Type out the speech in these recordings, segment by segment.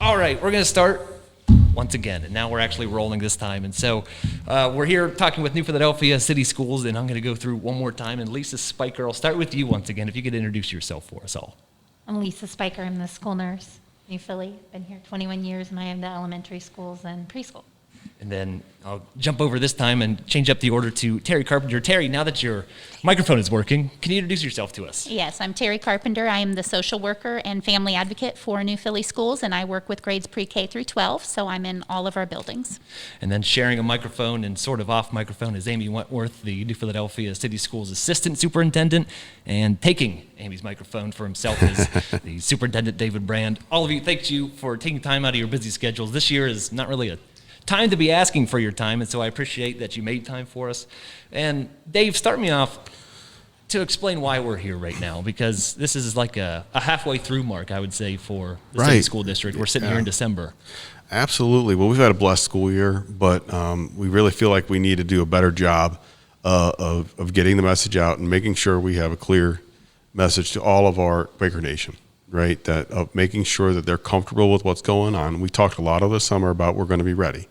All right, we're going to start once again, and now we're actually rolling this time. And so we're here talking with New Philadelphia City Schools, and I'm going to go through one more time. And Lisa Spiker, I'll start with you once again, if you could introduce yourself for us all. I'm Lisa Spiker. I'm the school nurse, New Philly. Been here 21 years, and I am the elementary schools and preschool. And then I'll jump over this time and change up the order to Terry Carpenter. Terry, now that your microphone is working, can you introduce yourself to us? Yes, I'm Terry Carpenter. I am the social worker and family advocate for New Philly Schools, and I work with grades pre-K through 12, so I'm in all of our buildings. And then sharing a microphone and sort of off microphone is Amy Wentworth, the New Philadelphia City Schools Assistant Superintendent, and taking Amy's microphone for himself is the Superintendent David Brand. All of you, thank you for taking time out of your busy schedules. This year is not really a time to be asking for your time, and so I appreciate that you made time for us. And Dave, start me off to explain why we're here right now, because this is like a halfway through mark, I would say, for the City School District. We're sitting here in December. Absolutely. Well, we've had a blessed school year, but we really feel like we need to do a better job of getting the message out and making sure we have a clear message to all of our Quaker Nation. Right, that of making sure that they're comfortable with what's going on. We talked a lot over the summer about we're going to be ready,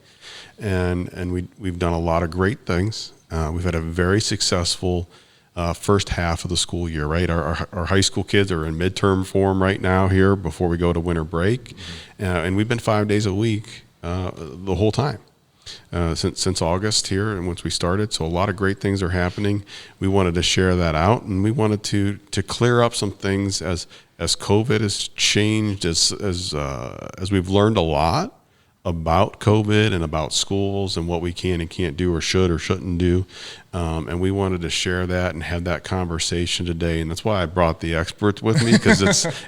and we've done a lot of great things. We've had a very successful first half of the school year. Right, our high school kids are in midterm form right now here before we go to winter break, and we've been 5 days a week the whole time. Since August here and once we started. So a lot of great things are happening. We wanted to share that out, and we wanted to clear up some things as COVID has changed, as we've learned a lot about COVID and about schools and what we can and can't do or should or shouldn't do. And we wanted to share that and have that conversation today. And that's why I brought the experts with me, because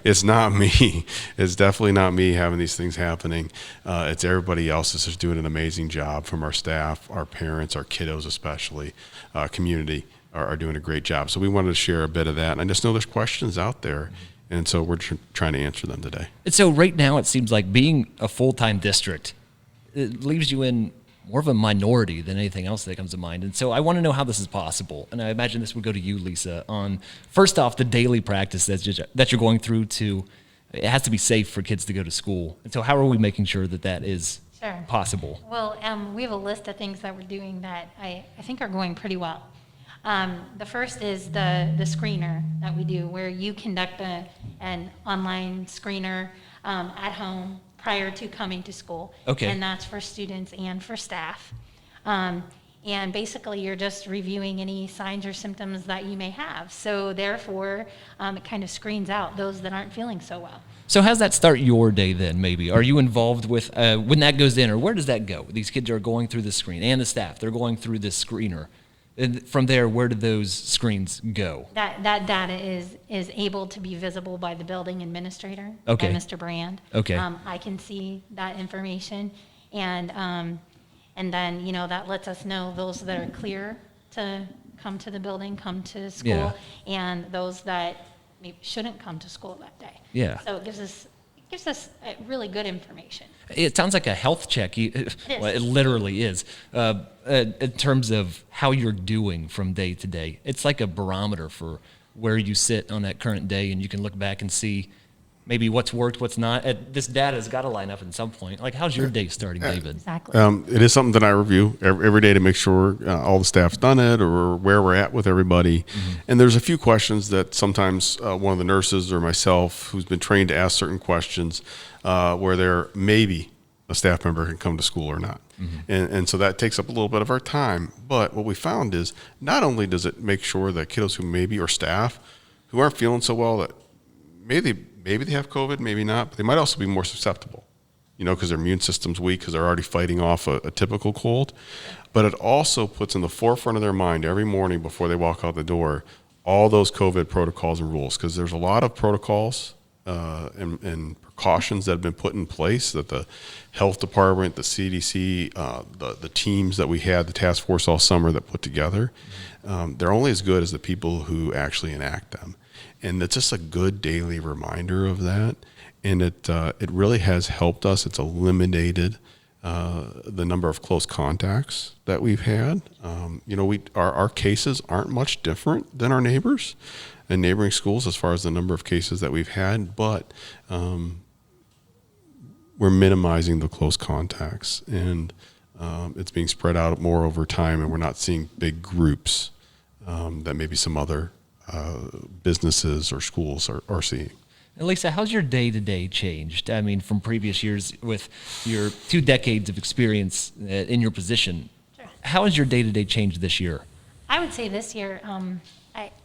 it's not me. It's definitely not me having these things happening. It's everybody else that's just doing an amazing job, from our staff, our parents, our kiddos especially, community are doing a great job. So we wanted to share a bit of that. And I just know there's questions out there. And so we're trying to answer them today. And so right now it seems like being a full-time district, it leaves you in more of a minority than anything else that comes to mind. And so I want to know how this is possible. And I imagine this would go to you, Lisa, on first off, the daily practice that you're going through it has to be safe for kids to go to school. And so how are we making sure that is possible? Well, we have a list of things that we're doing that I think are going pretty well. The first is the screener that we do, where you conduct an online screener at home prior to coming to school. Okay. And that's for students and for staff. And basically you're just reviewing any signs or symptoms that you may have. So therefore, it kind of screens out those that aren't feeling so well. So how's that start your day then, maybe? Are you involved with, when that goes in, or where does that go? These kids are going through the screen, and the staff, they're going through this screener. And from there, where do those screens go? That data is able to be visible by the building administrator, okay, by Mr. Brand. Okay. I can see that information, and then that lets us know those that are clear to come to the building, come to school, and those that maybe shouldn't come to school that day. Yeah. So it gives us really good information. It sounds like a health check. Well, it literally is. In terms of how you're doing from day to day, it's like a barometer for where you sit on that current day, and you can look back and see maybe what's worked, what's not. This data has got to line up at some point. Like, how's your day starting, David? Exactly. It is something that I review every day to make sure all the staff's done it, or where we're at with everybody. Mm-hmm. And there's a few questions that sometimes one of the nurses or myself, who's been trained to ask certain questions, where there maybe a staff member can come to school or not. Mm-hmm. And so that takes up a little bit of our time. But what we found is not only does it make sure that kiddos who maybe, or staff who aren't feeling so well, that maybe they have COVID, maybe not, but they might also be more susceptible, because their immune system's weak, because they're already fighting off a typical cold. But it also puts in the forefront of their mind every morning before they walk out the door all those COVID protocols and rules, because there's a lot of protocols and precautions that have been put in place that the health department, the CDC, the teams that we had, the task force all summer that put together, they're only as good as the people who actually enact them. And it's just a good daily reminder of that. And it really has helped us. It's eliminated the number of close contacts that we've had. Our cases aren't much different than our neighbors and neighboring schools as far as the number of cases that we've had, but we're minimizing the close contacts, and it's being spread out more over time, and we're not seeing big groups that maybe some other businesses or schools are seeing. And Lisa, how's your day-to-day changed? I mean, from previous years with your 2 decades of experience in your position, Sure. how has your day-to-day changed this year? I would say this year,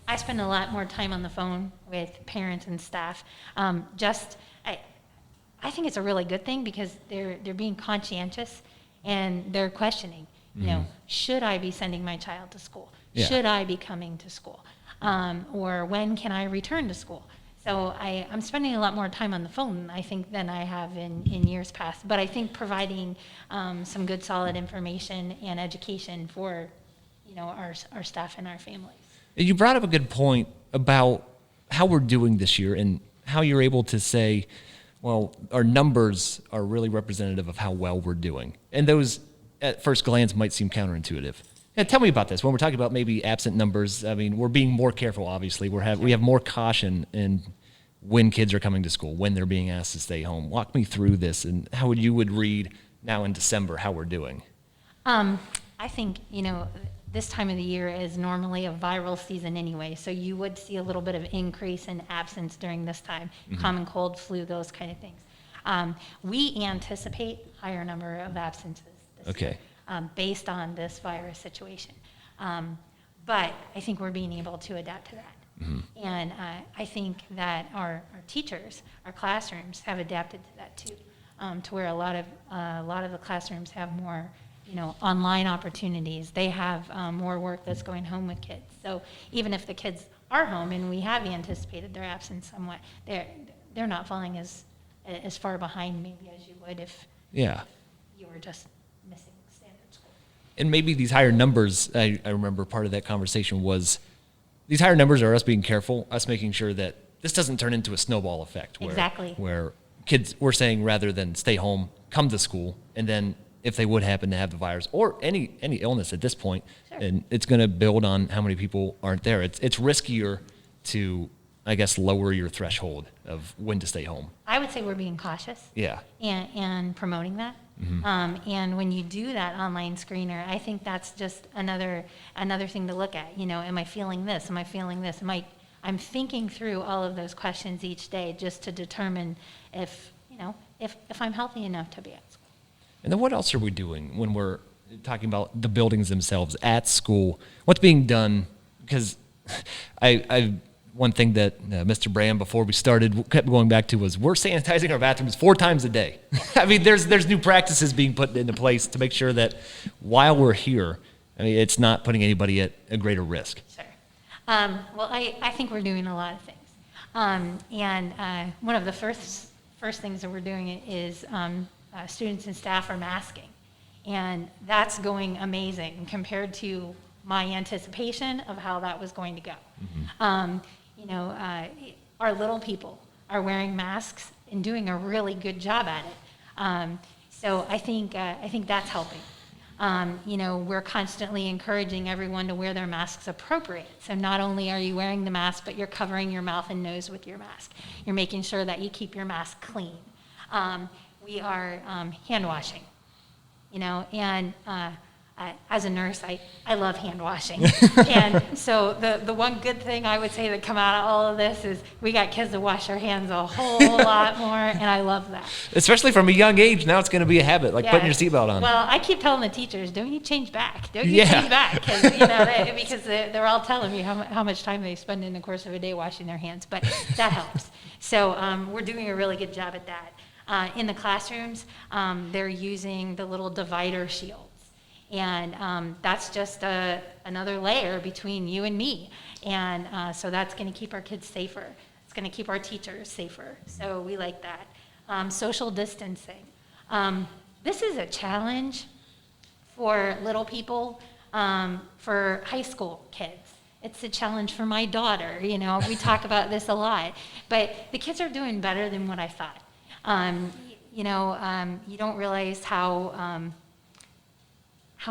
I spend a lot more time on the phone with parents and staff. I think it's a really good thing because they're being conscientious and they're questioning. You know, should I be sending my child to school? Yeah. Should I be coming to school? Or when can I return to school? So I'm spending a lot more time on the phone, I think, than I have in years past. But I think providing some good, solid information and education for, our staff and our families. You brought up a good point about how we're doing this year and how you're able to say, well, our numbers are really representative of how well we're doing. And those, at first glance, might seem counterintuitive. Yeah, tell me about this. When we're talking about maybe absent numbers, I mean, we're being more careful, obviously. We have more caution in when kids are coming to school, when they're being asked to stay home. Walk me through this and how you would read now in December how we're doing. I think, this time of the year is normally a viral season anyway, so you would see a little bit of increase in absence during this time, common cold, flu, those kind of things. We anticipate higher number of absences this year, based on this virus situation. But I think we're being able to adapt to that. And I think that our teachers, our classrooms have adapted to that too, to where a lot of the classrooms have more online opportunities. They have more work that's going home with kids. So even if the kids are home and we have anticipated their absence somewhat, they're not falling as far behind maybe as you would if you were just missing standard school. And maybe these higher numbers, I remember part of that conversation was these higher numbers are us being careful, us making sure that this doesn't turn into a snowball effect where kids, we're saying rather than stay home, come to school, and then if they would happen to have the virus or any illness at this point, and it's going to build on how many people aren't there. It's riskier to, I guess, lower your threshold of when to stay home. I would say we're being cautious. Yeah. And promoting that. And when you do that online screener, I think that's just another thing to look at. Am I feeling this? Am I feeling this? I'm thinking through all of those questions each day just to determine if I'm healthy enough to be at school. And then what else are we doing when we're talking about the buildings themselves at school? What's being done? Because one thing that Mr. Brand, before we started, kept going back to was we're sanitizing our bathrooms 4 times a day. I mean, there's new practices being put into place to make sure that while we're here, it's not putting anybody at a greater risk. Sure. Well, I think we're doing a lot of things. And one of the first things that we're doing is students and staff are masking. And that's going amazing compared to my anticipation of how that was going to go. Our little people are wearing masks and doing a really good job at it. So I think that's helping. We're constantly encouraging everyone to wear their masks appropriate. So not only are you wearing the mask, but you're covering your mouth and nose with your mask. You're making sure that you keep your mask clean. We are hand washing, and as a nurse, I love hand washing. And so the one good thing I would say that come out of all of this is we got kids to wash their hands a whole lot more, and I love that. Especially from a young age, now it's going to be a habit, like putting your seatbelt on. Well, I keep telling the teachers, don't you change back? Don't you change back? Because they're all telling me how much time they spend in the course of a day washing their hands, but that helps. So we're doing a really good job at that. In the classrooms, they're using the little divider shields. And that's just another layer between you and me. And so that's going to keep our kids safer. It's going to keep our teachers safer. So we like that. Social distancing. This is a challenge for little people, for high school kids. It's a challenge for my daughter. We talk about this a lot. But the kids are doing better than what I thought. You don't realize how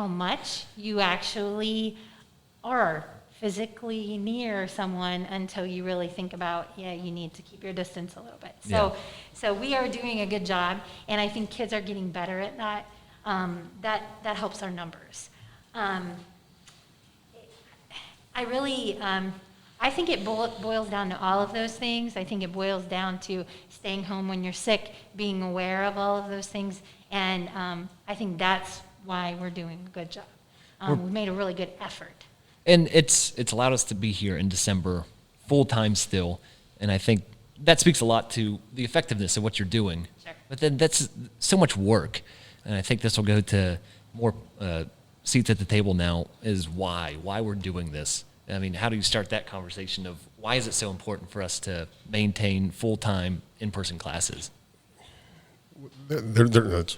much you actually are physically near someone until you really think about, you need to keep your distance a little bit. Yeah. So we are doing a good job, and I think kids are getting better at that. That helps our numbers. I think it boils down to all of those things. I think it boils down to staying home when you're sick, being aware of all of those things, and I think that's why we're doing a good job. We've made a really good effort. And it's allowed us to be here in December full-time still, and I think that speaks a lot to the effectiveness of what you're doing. Sure. But then that's so much work, and I think this will go to more seats at the table now, is why we're doing this. I mean, how do you start that conversation of why is it so important for us to maintain full-time in-person classes? There's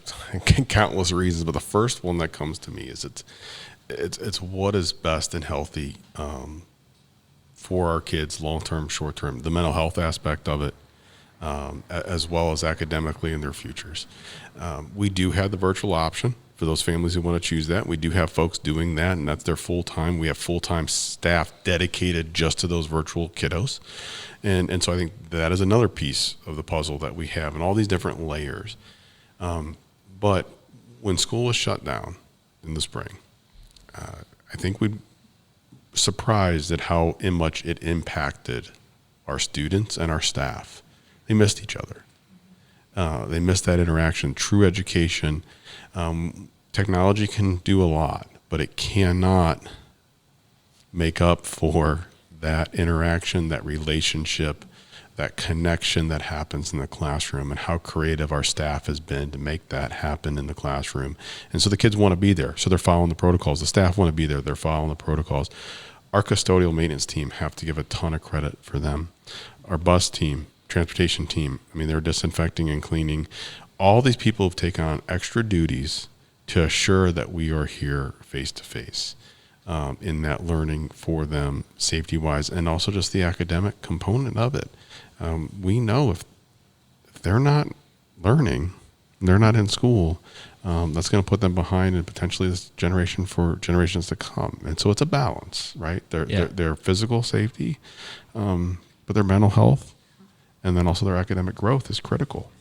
countless reasons, but the first one that comes to me is it's what is best and healthy for our kids, long-term, short-term, the mental health aspect of it, as well as academically in their futures. We do have the virtual option for those families who want to choose that. We do have folks doing that, and that's their full-time. We have full-time staff dedicated just to those virtual kiddos. And so I think that is another piece of the puzzle that we have, and all these different layers. But when school was shut down in the spring, I think we'd surprised at how much it impacted our students and our staff. They missed each other. They missed that interaction, true education. Technology can do a lot, but it cannot make up for that interaction, that relationship, that connection that happens in the classroom, and how creative our staff has been to make that happen in the classroom. And so the kids want to be there, so they're following the protocols. The staff want to be there, they're following the protocols. Our custodial maintenance team have to give a ton of credit for them. Our bus team, transportation team, I mean, they're disinfecting and cleaning. All these people have taken on extra duties to assure that we are here face to face in that learning for them, safety-wise, and also just the academic component of it. We know if they're not learning, they're not in school, that's going to put them behind and potentially this generation for generations to come. And so it's a balance, right? Their physical safety, but their mental health, and then also their academic growth is critical.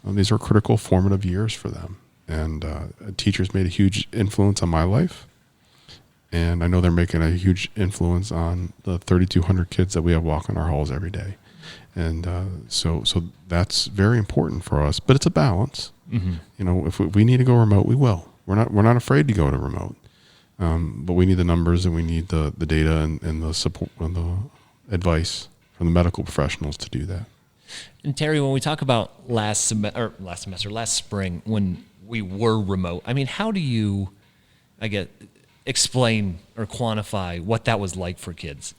These are critical formative years for them. And teachers made a huge influence on my life. And I know they're making a huge influence on the 3,200 kids that we have walking our halls every day. And so that's very important for us. But it's a balance. Mm-hmm. You know, if we need to go remote, we will. We're not afraid to go to remote. But we need the numbers, and we need the data and the support and the advice from the medical professionals to do that. And Terry, when we talk about last spring, when we were remote, I mean, how do you, explain or quantify what that was like for kids?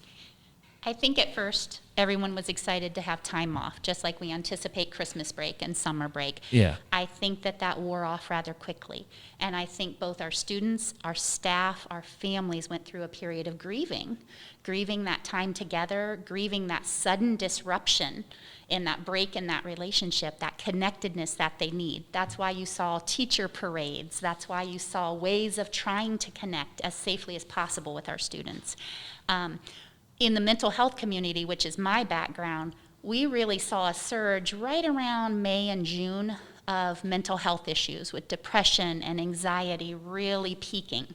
I think at first everyone was excited to have time off, just like we anticipate Christmas break and summer break. Yeah. I think that wore off rather quickly. And I think both our students, our staff, our families went through a period of grieving that time together, grieving that sudden disruption in that break in that relationship, that connectedness that they need. That's why you saw teacher parades. That's why you saw ways of trying to connect as safely as possible with our students. In the mental health community, which is my background, we really saw a surge right around May and June of mental health issues with depression and anxiety really peaking,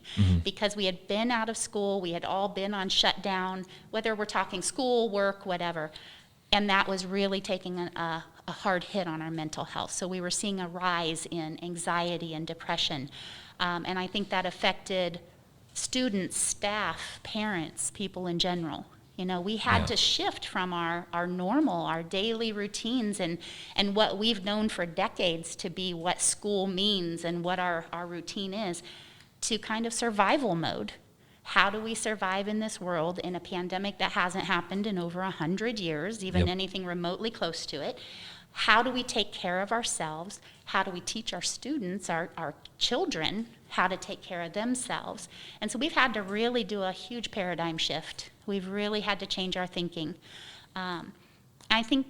because we had been out of school, we had all been on shutdown, whether we're talking school, work, whatever, and that was really taking a hard hit on our mental health. So we were seeing a rise in anxiety and depression, and I think that affected students, staff, parents, people in general. You know, we had to shift from our normal, our daily routines and what we've known for decades to be what school means and what our routine is, to kind of survival mode. How do we survive in this world in a pandemic that hasn't happened in over 100 years, even anything remotely close to it? How do we take care of ourselves? How do we teach our students, our children, how to take care of themselves? And so we've had to really do a huge paradigm shift. We've really had to change our thinking. I think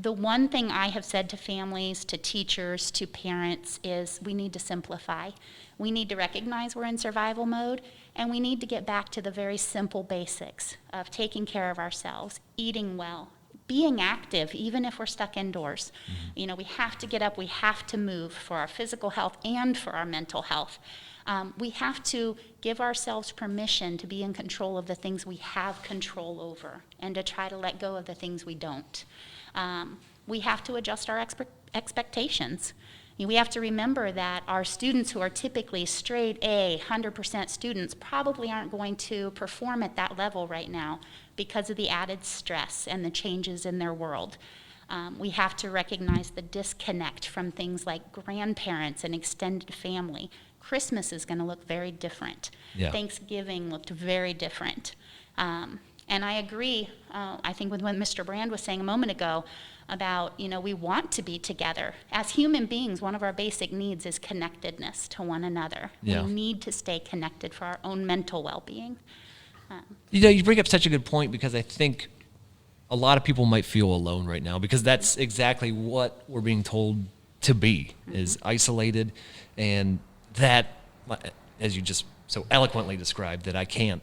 The one thing I have said to families, to teachers, to parents is we need to simplify. We need to recognize we're in survival mode, and we need to get back to the very simple basics of taking care of ourselves, eating well, being active, even if we're stuck indoors. We have to get up, we have to move for our physical health and for our mental health. We have to give ourselves permission to be in control of the things we have control over and to try to let go of the things we don't. We have to adjust our expectations. We have to remember that our students who are typically straight A, 100% students, probably aren't going to perform at that level right now because of the added stress and the changes in their world. We have to recognize the disconnect from things like grandparents and extended family. Christmas is going to look very different. Yeah. Thanksgiving looked very different. And I agree, I think with what Mr. Brand was saying a moment ago about, we want to be together. As human beings, one of our basic needs is connectedness to one another. Yeah. We need to stay connected for our own mental well-being. You bring up such a good point, because I think a lot of people might feel alone right now, because that's exactly what we're being told to be, is isolated, and that, as you just so eloquently described, that I can't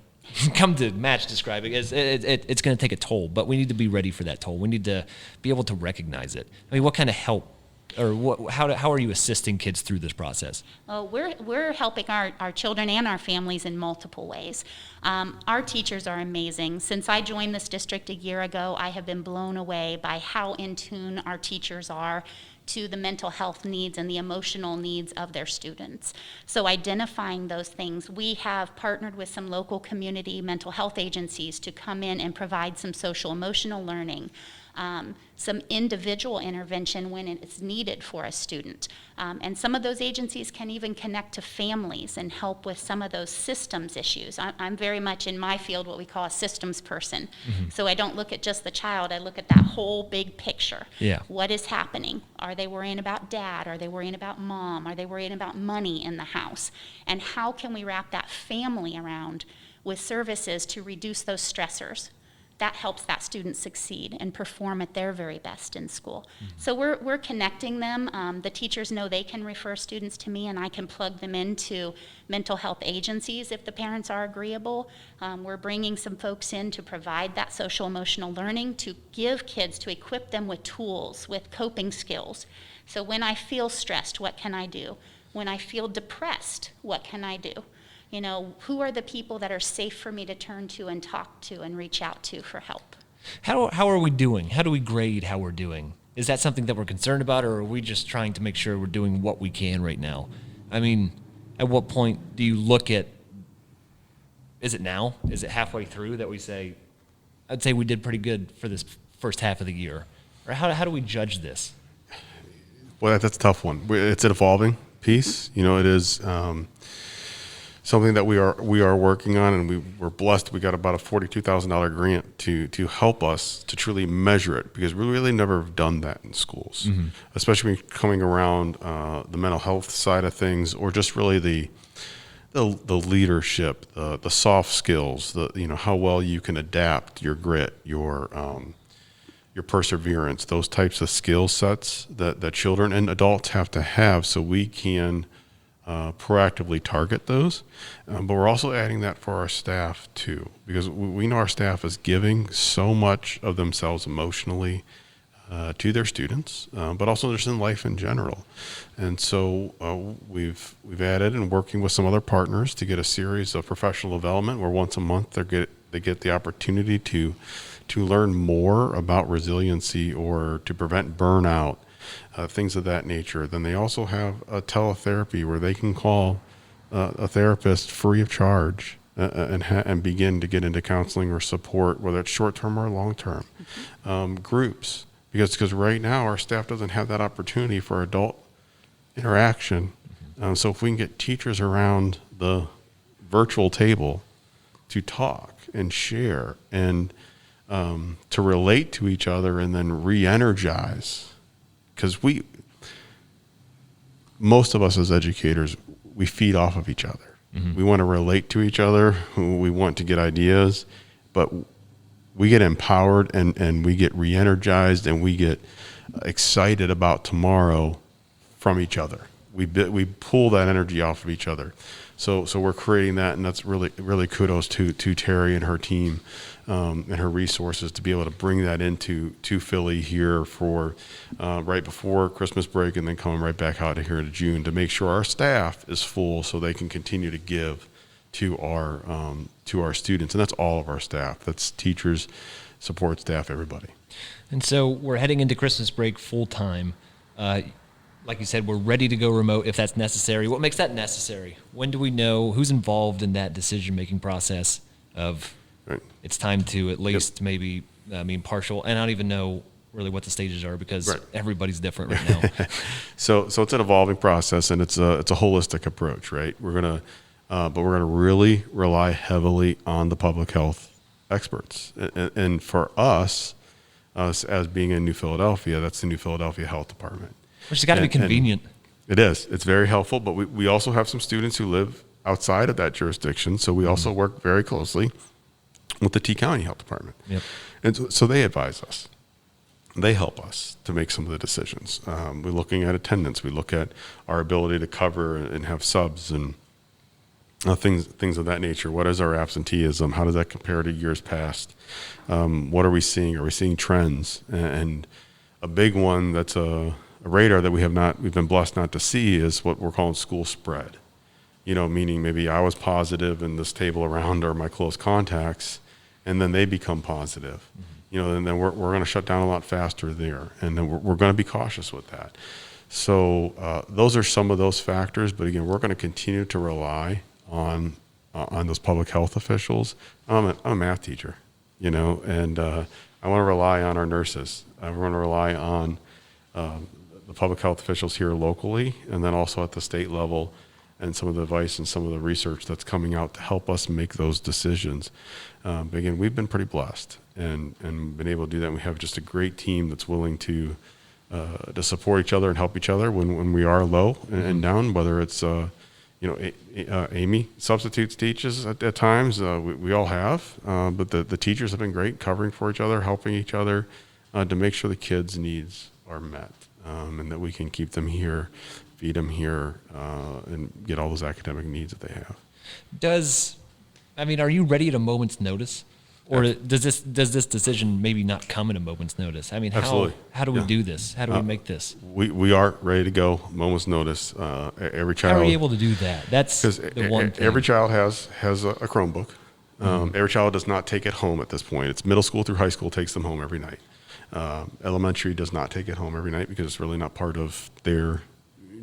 come to match describing, it's going to take a toll, but we need to be ready for that toll. We need to be able to recognize it. I mean, what kind of help, or how are you assisting kids through this process? Well, we're helping our children and our families in multiple ways. Our teachers are amazing. Since I joined this district a year ago, I have been blown away by how in tune our teachers are to the mental health needs and the emotional needs of their students. So identifying those things, we have partnered with some local community mental health agencies to come in and provide some social emotional learning, some individual intervention when it's needed for a student. And some of those agencies can even connect to families and help with some of those systems issues. I'm very much in my field what we call a systems person. So I don't look at just the child, I look at that whole big picture. Yeah. What is happening? Are they worrying about dad? Are they worrying about mom? Are they worrying about money in the house? And how can we wrap that family around with services to reduce those stressors? That helps that student succeed and perform at their very best in school. So we're connecting them. The teachers know they can refer students to me, and I can plug them into mental health agencies if the parents are agreeable. We're bringing some folks in to provide that social emotional learning, to give kids, to equip them with tools, with coping skills. So when I feel stressed, what can I do? When I feel depressed, what can I do? Who are the people that are safe for me to turn to and talk to and reach out to for help? How are we doing? How do we grade how we're doing? Is that something that we're concerned about, or are we just trying to make sure we're doing what we can right now? I mean, at what point do you look at, is it now? Is it halfway through that we say, I'd say we did pretty good for this first half of the year? Or how do we judge this? Well, that's a tough one. It's an evolving piece. It is something that we are working on, and we're blessed. We got about a $42,000 grant to help us to truly measure it, because we really never have done that in schools, especially coming around the mental health side of things, or just really the leadership, the soft skills, how well you can adapt, your grit, your perseverance, those types of skill sets that children and adults have to have, so we can proactively target those. But we're also adding that for our staff too, because we know our staff is giving so much of themselves emotionally to their students, but also just in life in general. And so we've added, and working with some other partners, to get a series of professional development where once a month they get the opportunity to learn more about resiliency or to prevent burnout, things of that nature. Then they also have a teletherapy where they can call a therapist free of charge and begin to get into counseling or support, whether it's short-term or long-term. Groups, because right now our staff doesn't have that opportunity for adult interaction. So if we can get teachers around the virtual table to talk and share and to relate to each other and then re-energize, because most of us as educators, we feed off of each other. We want to relate to each other. We want to get ideas, but we get empowered and we get re-energized and we get excited about tomorrow from each other. We pull that energy off of each other. So we're creating that, and that's really kudos to Terry and her team and her resources to be able to bring that into Philly here for right before Christmas break, and then coming right back out of here to June to make sure our staff is full so they can continue to give to our students, and that's all of our staff. That's teachers, support staff, everybody. And so we're heading into Christmas break full time. Like you said, we're ready to go remote if that's necessary. What makes that necessary? When do we know who's involved in that decision-making process of right. It's time to at least maybe, partial, and I don't even know really what the stages are because right. everybody's different right now. So it's an evolving process, and it's a holistic approach, right? We're gonna really rely heavily on the public health experts, and for us as being in New Philadelphia, that's the New Philadelphia Health Department. Which has got to be convenient. It is. It's very helpful, but we also have some students who live outside of that jurisdiction, so we also work very closely with the T County Health Department. Yep. And so they advise us. They help us to make some of the decisions. We're looking at attendance. We look at our ability to cover and have subs and things of that nature. What is our absenteeism? How does that compare to years past? What are we seeing? Are we seeing trends? And a big one that's a radar that we've been blessed not to see is what we're calling school spread. Meaning maybe I was positive and this table around are my close contacts, and then they become positive. Mm-hmm. And then we're going to shut down a lot faster there, and then we're going to be cautious with that. So those are some of those factors, but again, we're going to continue to rely on those public health officials. I'm a math teacher, and I want to rely on our nurses. I want to rely on the public health officials here locally, and then also at the state level, and some of the advice and some of the research that's coming out to help us make those decisions. But again, we've been pretty blessed and been able to do that. We have just a great team that's willing to support each other and help each other when we are low and down, whether it's Amy substitutes teaches at times. We all have, but the teachers have been great covering for each other, helping each other to make sure the kids' needs are met. And that we can keep them here, feed them here, and get all those academic needs that they have. Are you ready at a moment's notice? Or does this decision maybe not come at a moment's notice? Absolutely. How do we do this? How do we make this? We are ready to go, moment's notice. Every child. How are you able to do that? That's the one thing. Every child has a Chromebook. Every child does not take it home at this point. It's middle school through high school takes them home every night. Elementary does not take it home every night because it's really not part of their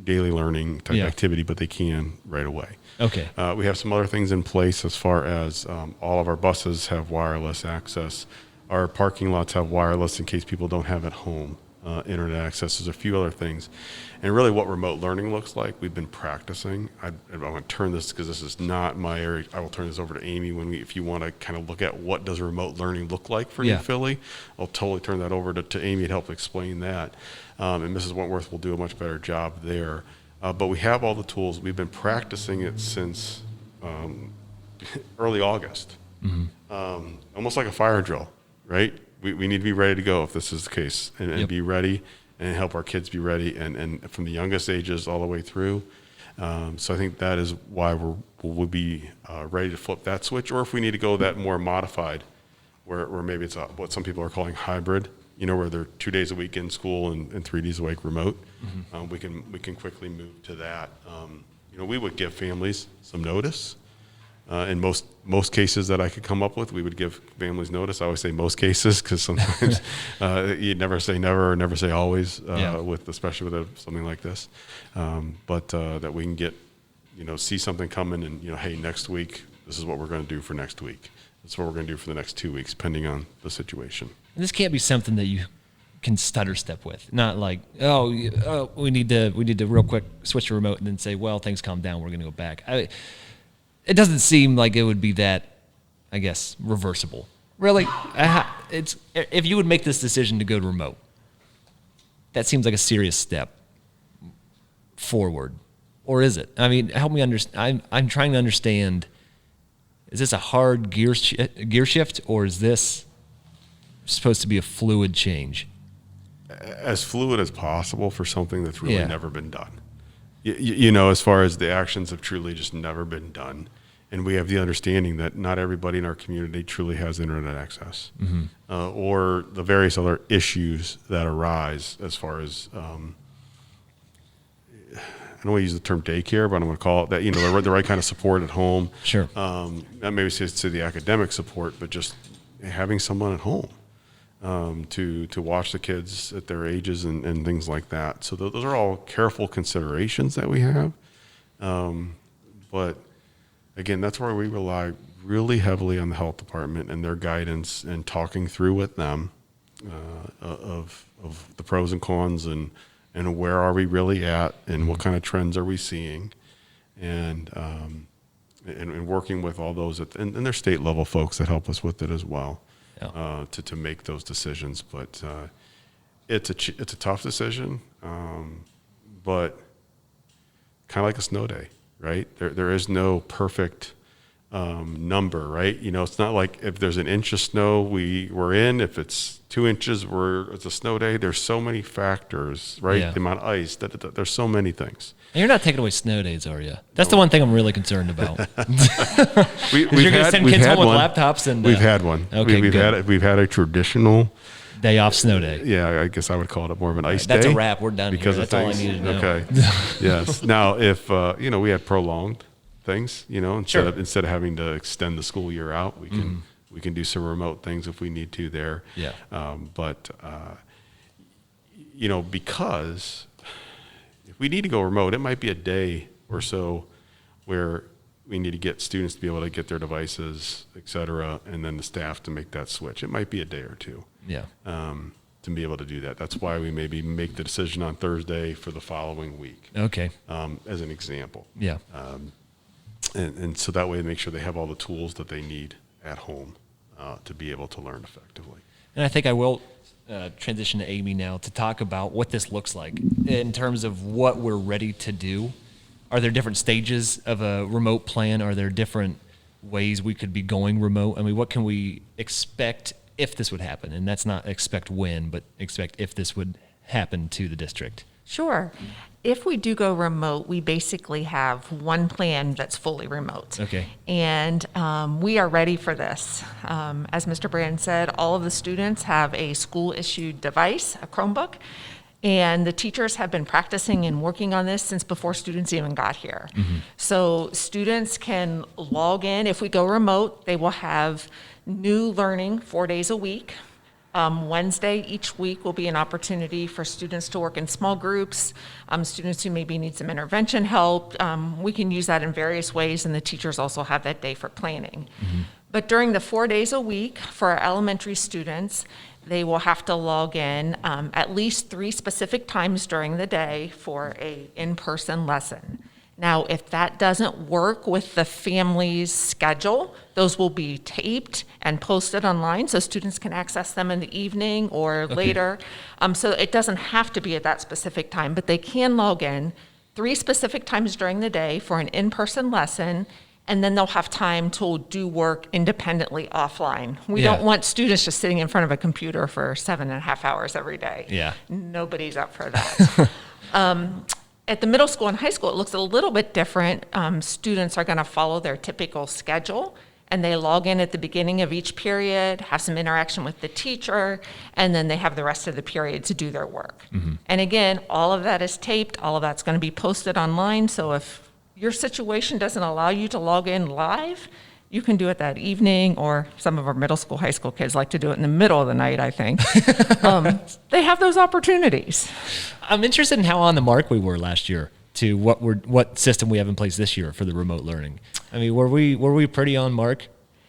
daily learning type activity, but they can right away. Okay. We have some other things in place as far as all of our buses have wireless access. Our parking lots have wireless in case people don't have at home internet access. There's a few other things. And really what remote learning looks like, we've been practicing. I want to turn this, because this is not my area. I will turn this over to Amy if you want to kind of look at what does remote learning look like for New Philly. I'll totally turn that over to Amy to help explain that. And Mrs. Wentworth will do a much better job there. But we have all the tools. We've been practicing it since early August. Mm-hmm. Almost like a fire drill, right? We need to be ready to go if this is the case, and be ready and help our kids be ready, and from the youngest ages all the way through. So I think that is why we'll be ready to flip that switch, or if we need to go that more modified, where maybe it's what some people are calling hybrid, where they're 2 days a week in school and 3 days a week remote. Mm-hmm. We can quickly move to that. We would give families some notice. In most cases that I could come up with, we would give families notice. I always say most cases, because sometimes you never say never or never say always, especially with something like this. But that we can get, see something coming and, hey, next week, this is what we're going to do for next week. This is what we're going to do for the next 2 weeks, depending on the situation. And this can't be something that you can stutter step with. Not like, we need to real quick switch the remote and then say, well, things calm down, we're going to go back. It doesn't seem like it would be that, I guess, reversible. Really, if you would make this decision to go to remote, that seems like a serious step forward. Or is it? Help me understand. I'm trying to understand, is this a hard gear shift, or is this supposed to be a fluid change. As fluid as possible for something that's really Yeah. never been done. You know, as far as the actions have truly just never been done. And we have the understanding that not everybody in our community truly has internet access, or the various other issues that arise as far as, I don't want to use the term daycare, but I'm going to call it that, the right kind of support at home. Sure. Not maybe to the academic support, but just having someone at home to watch the kids at their ages and things like that. So those are all careful considerations that we have. But again, that's where we rely really heavily on the health department and their guidance and talking through with them of the pros and cons and where are we really at and what kind of trends are we seeing, and working with all those and their state level folks that help us with it as well, to make those decisions. But it's a tough decision, but kind of like a snow day, right? There is no perfect number, right? It's not like if there's an inch of snow, we're in. If it's 2 inches, it's a snow day. There's so many factors, right? Yeah. The amount of ice, there's so many things. And you're not taking away snow days, are you? That's the one thing I'm really concerned about. We've You're going to send kids home with one. laptops and We've had one. Okay, We've had a traditional. day off snow day. Yeah, I guess I would call it more of an ice day. That's a wrap. We're done because here. of That's all I things. needed to know. Okay. Yes. Now, if we had prolonged things, instead of having to extend the school year out, we can do some remote things if we need to there. Yeah. Because if we need to go remote, it might be a day or so where we need to get students to be able to get their devices, et cetera, and then the staff to make that switch. It might be a day or two. Yeah. To be able to do that. That's why we maybe make the decision on Thursday for the following week, Okay. as an example. Yeah. And so that way they make sure they have all the tools that they need at home to be able to learn effectively. And I think I will transition to Amy now to talk about what this looks like in terms of what we're ready to do. Are there different stages of a remote plan? Are there different ways we could be going remote? I mean, what can we expect if this would happen? And that's not expect when, but expect if this would happen to the district. Sure. If we do go remote, we basically have one plan that's fully remote. Okay. And we are ready for this. As Mr. Brand said, all of the students have a school-issued device, a Chromebook, and the teachers have been practicing and working on this since before students even got here. So students can log in. If we go remote, they will have new learning 4 days a week. Wednesday each week will be an opportunity for students to work in small groups, students who maybe need some intervention help. We can use that in various ways, and the teachers also have that day for planning. But during the 4 days a week for our elementary students, they will have to log in at least 3 specific times during the day for an in-person lesson. Now, if that doesn't work with the family's schedule, those will be taped and posted online so students can access them in the evening or later. So it doesn't have to be at that specific time, but they can log in 3 specific times during the day for an in-person lesson, and then they'll have time to do work independently offline. We don't want students just sitting in front of a computer for 7.5 hours every day. Yeah. Nobody's up for that. At the middle school and high school, it looks a little bit different. Students are going to follow their typical schedule, and they log in at the beginning of each period, have some interaction with the teacher, and then they have the rest of the period to do their work. And again, all of that is taped. All of that's going to be posted online. So if your situation doesn't allow you to log in live, you can do it that evening, or some of our middle school, high school kids like to do it in the middle of the night, I think. They have those opportunities. I'm interested in how on the mark we were last year to what system we have in place this year for the remote learning. I mean, were we pretty on mark?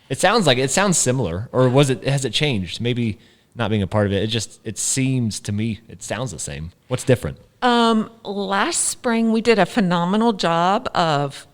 It sounds similar, or has it changed? Maybe not being a part of it. It seems to me it sounds the same. What's different? Last spring, we did a phenomenal job of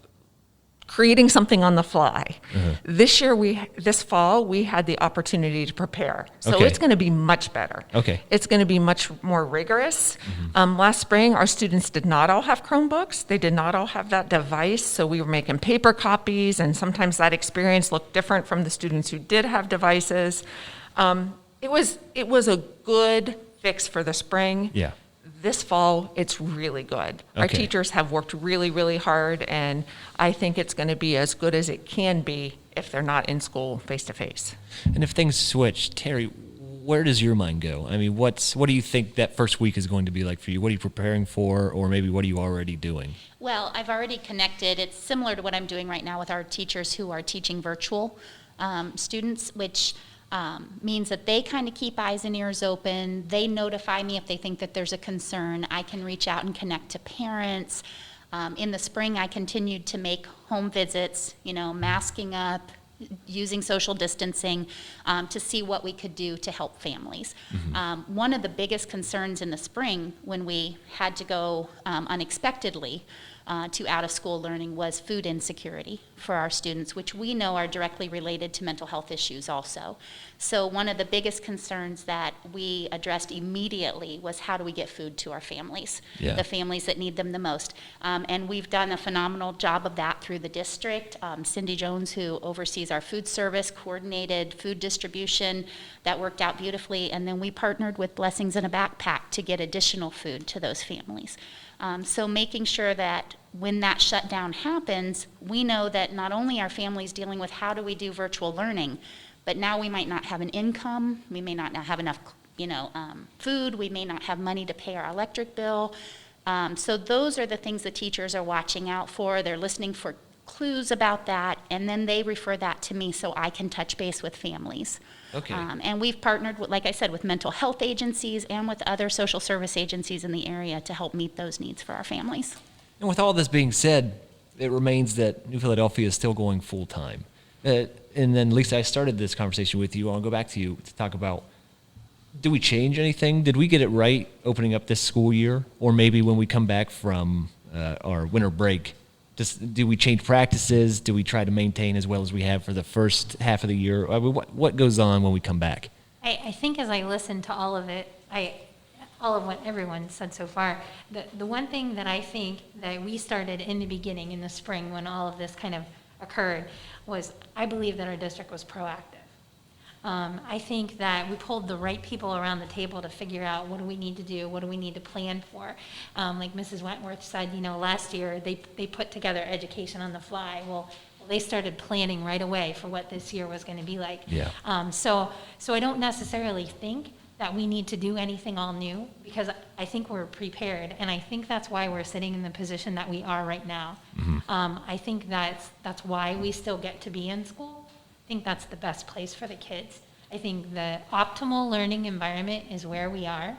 creating something on the fly. This fall, we had the opportunity to prepare. So Okay. it's going to be much better. Okay. It's going to be much more rigorous. Last spring, our students did not all have Chromebooks. They did not all have that device. So we were making paper copies, and sometimes that experience looked different from the students who did have devices. It was a good fix for the spring. Yeah. This fall, it's really good. Our Okay. teachers have worked really, really hard, and I think it's going to be as good as it can be if they're not in school face-to-face. And if things switch, Terry, where does your mind go? I mean, what do you think that first week is going to be like for you? What are you preparing for, or maybe what are you already doing? Well, I've already connected. It's similar to what I'm doing right now with our teachers who are teaching virtual students, which means that they kind of keep eyes and ears open. They notify me if they think that there's a concern. I can reach out and connect to parents. In the spring, I continued to make home visits, masking up, using social distancing to see what we could do to help families. One of the biggest concerns in the spring when we had to go unexpectedly to out-of-school learning was food insecurity for our students, which we know are directly related to mental health issues also. So one of the biggest concerns that we addressed immediately was how do we get food to our families, Yeah. the families that need them the most. And we've done a phenomenal job of that through the district. Cindy Jones, who oversees our food service, coordinated food distribution. That worked out beautifully. And then we partnered with Blessings in a Backpack to get additional food to those families. So making sure that when that shutdown happens, we know that not only are families dealing with how do we do virtual learning, but now we might not have an income, we may not have enough food, we may not have money to pay our electric bill. So those are the things the teachers are watching out for. They're listening for clues about that, and then they refer that to me so I can touch base with families. Okay. And we've partnered, with, like I said, with mental health agencies and with other social service agencies in the area to help meet those needs for our families. And with all this being said, it remains that New Philadelphia is still going full-time. And then, Lisa, I started this conversation with you. I'll go back to you to talk about, do we change anything? Did we get it right opening up this school year? Or maybe when we come back from our winter break, do we change practices? Do we try to maintain as well as we have for the first half of the year? I mean, what goes on when we come back? I think as I listened to all of it, all of what everyone said so far, the one thing that I think that we started in the beginning, in the spring, when all of this kind of occurred, was I believe that our district was proactive. I think that we pulled the right people around the table to figure out what do we need to do, what do we need to plan for. Like Mrs. Wentworth said, last year they put together education on the fly. Well, they started planning right away for what this year was going to be like. Yeah. So I don't necessarily think that we need to do anything all new, because I think we're prepared, and I think that's why we're sitting in the position that we are right now. I think that's why we still get to be in school. I think that's the best place for the kids. I think the optimal learning environment is where we are,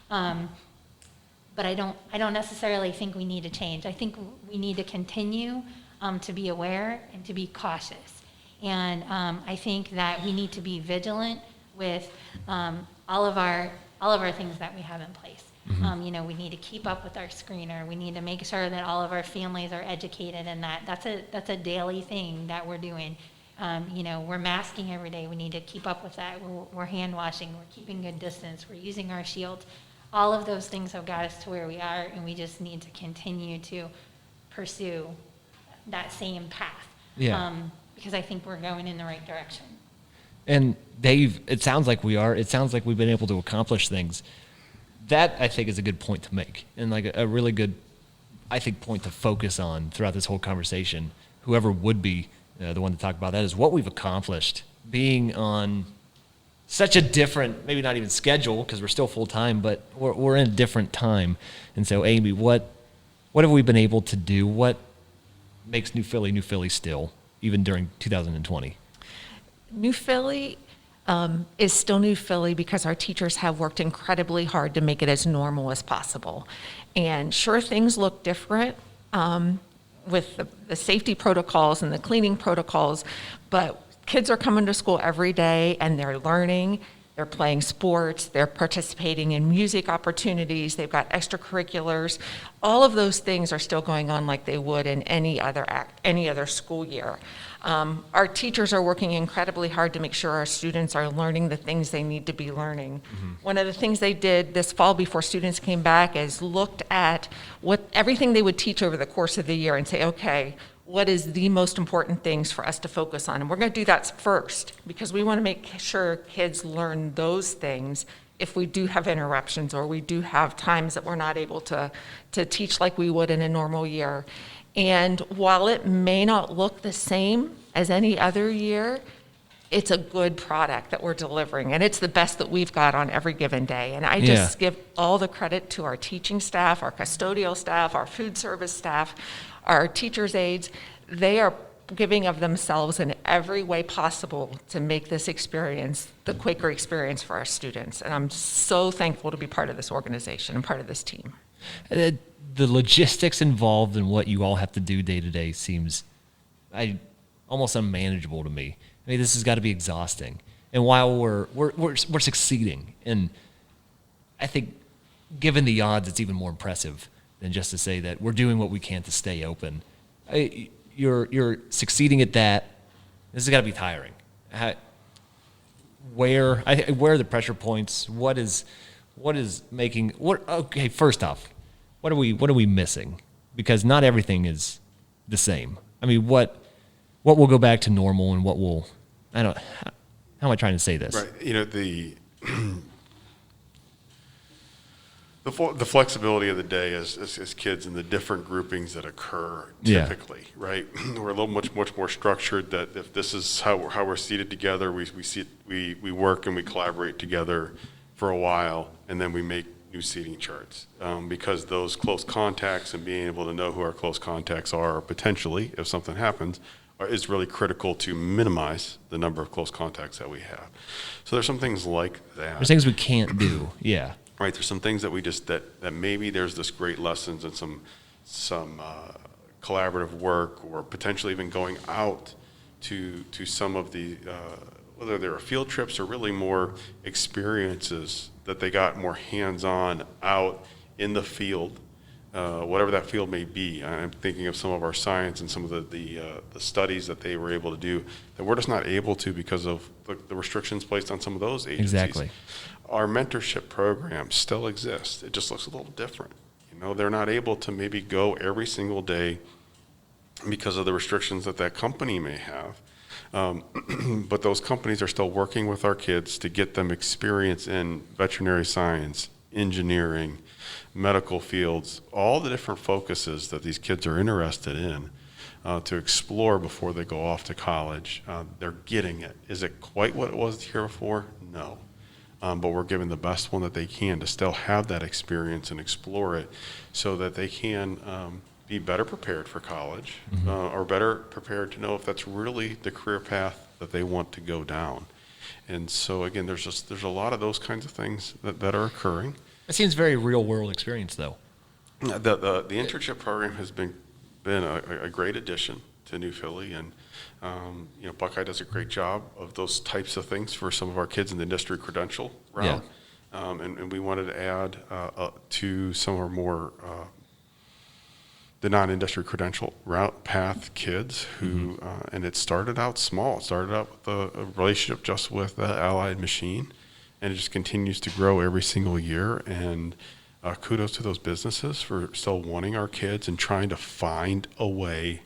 but I don't necessarily think we need to change. I think we need to continue to be aware and to be cautious, and I think that we need to be vigilant with all of our things that we have in place. We need to keep up with our screener. We need to make sure that all of our families are educated, and that's a daily thing that we're doing. We're masking every day. We need to keep up with that. We're hand washing. We're keeping good distance. We're using our shields. All of those things have got us to where we are, and we just need to continue to pursue that same path. Yeah. Because I think we're going in the right direction. And Dave, it sounds like we are. It sounds like we've been able to accomplish things. That, I think, is a good point to make, and like a really good, I think, point to focus on throughout this whole conversation. Whoever would be the one to talk about that is what we've accomplished, being on such a different, maybe not even schedule because we're still full time, but we're in a different time. And so, Amy, what have we been able to do? What makes New Philly still, even during 2020? New Philly is still New Philly because our teachers have worked incredibly hard to make it as normal as possible. And sure, things look different with the safety protocols and the cleaning protocols, but kids are coming to school every day and they're learning, they're playing sports, they're participating in music opportunities, they've got extracurriculars. All of those things are still going on like they would in any other school year. Our teachers are working incredibly hard to make sure our students are learning the things they need to be learning. One of the things they did this fall before students came back is looked at everything they would teach over the course of the year and say, okay, what is the most important things for us to focus on. And we're going to do that first because we want to make sure kids learn those things if we do have interruptions or we do have times that we're not able to teach like we would in a normal year. And while it may not look the same as any other year, it's a good product that we're delivering, and it's the best that we've got on every given day. And I just give all the credit to our teaching staff, our custodial staff, our food service staff, our teachers' aides. They are giving of themselves in every way possible to make this experience the Quaker experience for our students. And I'm so thankful to be part of this organization and part of this team. The logistics involved in what you all have to do day to day seems almost unmanageable to me. I mean, this has got to be exhausting. And while we're succeeding, and I think given the odds, it's even more impressive than just to say that we're doing what we can to stay open. You're succeeding at that. This has got to be tiring. Where are the pressure points? What is making what? Okay, first off, what are we missing? Because not everything is the same. I mean, what will go back to normal and what will how am I trying to say this? Right. You know, the flexibility of the day as kids and the different groupings that occur typically, right? We're a little much more structured. That if this is how we're seated together, we work and we collaborate together for a while, and then we make new seating charts because those close contacts and being able to know who our close contacts are potentially if something happens is really critical to minimize the number of close contacts that we have. So there's some things like that. There's things we can't do. Yeah. Right. There's some things that we just that maybe there's this great lessons and some collaborative work or potentially even going out to some of the whether they were field trips or really more experiences that they got more hands-on out in the field. Whatever that field may be. I'm thinking of some of our science and some of the studies that they were able to do that we're just not able to because of the restrictions placed on some of those agencies. Exactly. Our mentorship program still exists. It just looks a little different. You know, they're not able to maybe go every single day because of the restrictions that company may have. But those companies are still working with our kids to get them experience in veterinary science, engineering, medical fields, all the different focuses that these kids are interested in to explore before they go off to college. They're getting it. Is it quite what it was the year before? No. But we're giving the best one that they can to still have that experience and explore it so that they can be better prepared for college or better prepared to know if that's really the career path that they want to go down. And so, again, there's a lot of those kinds of things that are occurring. It seems very real world experience, though. The internship program has been a great addition to New Philly, and Buckeye does a great job of those types of things for some of our kids in the industry credential route. Yeah. And we wanted to add to some of our more the non-industry credential route path kids who, and it started out small. It started out with a relationship just with the Allied Machine, and it just continues to grow every single year. And kudos to those businesses for still wanting our kids and trying to find a way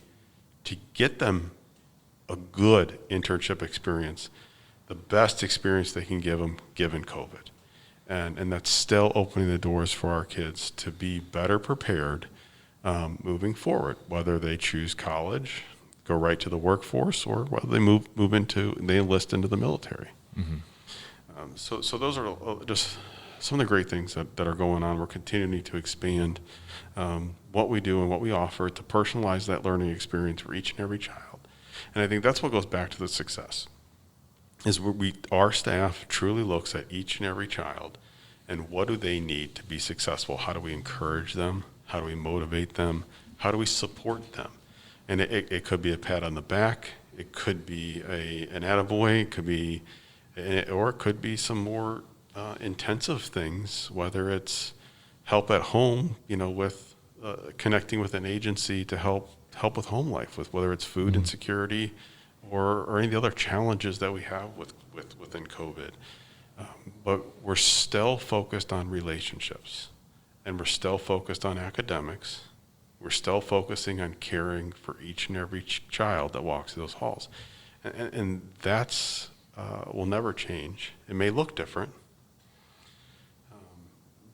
to get them a good internship experience, the best experience they can give them given COVID. And that's still opening the doors for our kids to be better prepared moving forward, whether they choose college, go right to the workforce, or whether they enlist into the military. So those are just some of the great things that are going on. We're continuing to expand what we do and what we offer to personalize that learning experience for each and every child. And I think that's what goes back to the success, is our staff truly looks at each and every child and what do they need to be successful? How do we encourage them? How do we motivate them? How do we support them? And it could be a pat on the back. It could be an attaboy. It could be, or it could be some more intensive things, whether it's help at home, with connecting with an agency to help with home life, with whether it's food insecurity or any of the other challenges that we have within COVID. But we're still focused on relationships, and we're still focused on academics. We're still focusing on caring for each and every child that walks through those halls. And that's will never change. It may look different,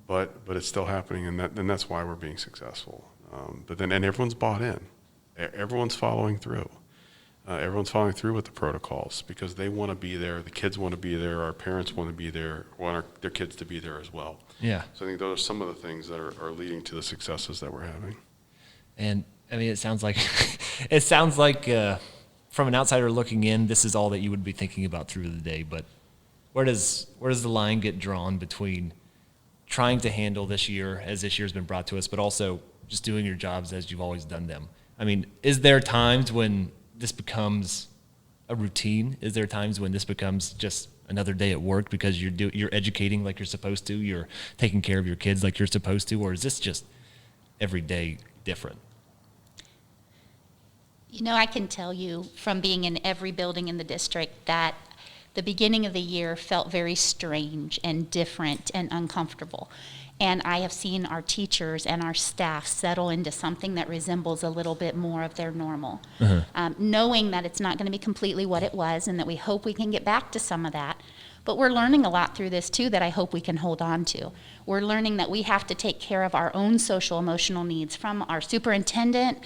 but it's still happening, and that's why we're being successful. And everyone's bought in. Everyone's following through. Everyone's following through with the protocols because they want to be there. The kids want to be there. Our parents want to be there. Want their kids to be there as well. Yeah. So I think those are some of the things that are leading to the successes that we're having. And I mean, it sounds like from an outsider looking in, this is all that you would be thinking about through the day. But where does the line get drawn between trying to handle this year as this year's been brought to us, but also just doing your jobs as you've always done them? I mean, is there times when this becomes a routine? Is there times when this becomes just another day at work because you're educating like you're supposed to, you're taking care of your kids like you're supposed to, or is this just every day different? You know, I can tell you from being in every building in the district that the beginning of the year felt very strange and different and uncomfortable. And I have seen our teachers and our staff settle into something that resembles a little bit more of their normal. Knowing that it's not going to be completely what it was and that we hope we can get back to some of that. But we're learning a lot through this too that I hope we can hold on to. We're learning that we have to take care of our own social emotional needs, from our superintendent